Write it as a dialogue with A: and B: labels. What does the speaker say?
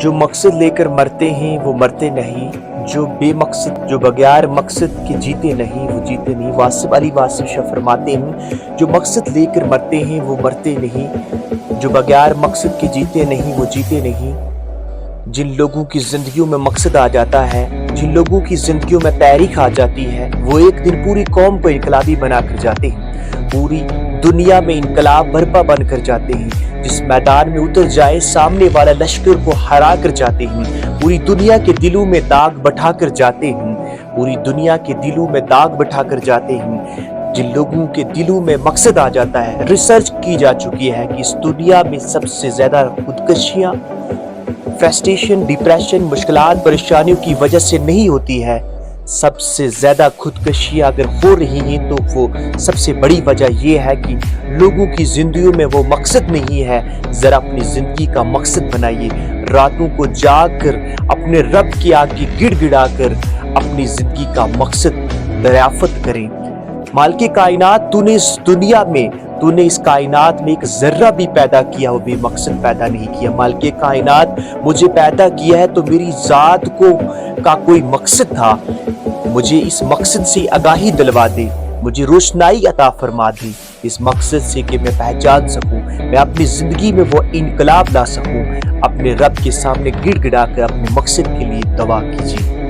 A: جو مقصد لے کر مرتے ہیں وہ مرتے نہیں، جو بے مقصد جو بغیر مقصد کے جیتے نہیں وہ جیتے نہیں۔ واصف علی واصف شاہ فرماتے ہیں جو مقصد لے کر مرتے ہیں وہ مرتے نہیں، جو بغیر مقصد کے جیتے نہیں وہ جیتے نہیں۔ جن لوگوں کی زندگیوں میں مقصد آ جاتا ہے، جن لوگوں کی زندگیوں میں تاریخ آ جاتی ہے، وہ ایک دن پوری قوم کو انقلابی بنا کر جاتے ہیں، پوری دنیا میں انقلاب برپا بن کر جاتے ہیں۔ جس میدان میں اتر جائے سامنے والا لشکر کو ہرا کر جاتے ہیں، پوری دنیا کے دلوں میں داغ بٹھا کر جاتے ہیں، پوری دنیا کے دلوں میں داغ بٹھا کر جاتے ہیں۔ جن لوگوں کے دلوں میں مقصد آ جاتا ہے، ریسرچ کی جا چکی ہے کہ اس دنیا میں سب سے زیادہ خودکشیاں فرسٹریشن، ڈپریشن، مشکلات، پریشانیوں کی وجہ سے نہیں ہوتی ہے۔ سب سے زیادہ خودکشیاں اگر ہو رہی ہیں تو وہ سب سے بڑی وجہ یہ ہے کہ لوگوں کی زندگیوں میں وہ مقصد نہیں ہے۔ ذرا اپنی زندگی کا مقصد بنائیے، راتوں کو جاگ کر اپنے رب کے آگے گڑ گڑا کر اپنی زندگی کا مقصد دریافت کریں۔ مالک کائنات، تو نے اس کائنات میں ایک ذرہ بھی پیدا کیا ہو بے مقصد پیدا نہیں کیا۔ مالک کائنات، مجھے پیدا کیا ہے تو میری ذات کا کوئی مقصد تھا، مجھے اس مقصد سے آگاہی دلوا دے، مجھے روشنائی عطا فرما دے، اس مقصد سے کہ میں پہچان سکوں، میں اپنی زندگی میں وہ انقلاب لا سکوں۔ اپنے رب کے سامنے گڑ گڑا کر اپنے مقصد کے لیے دعا کیجیے۔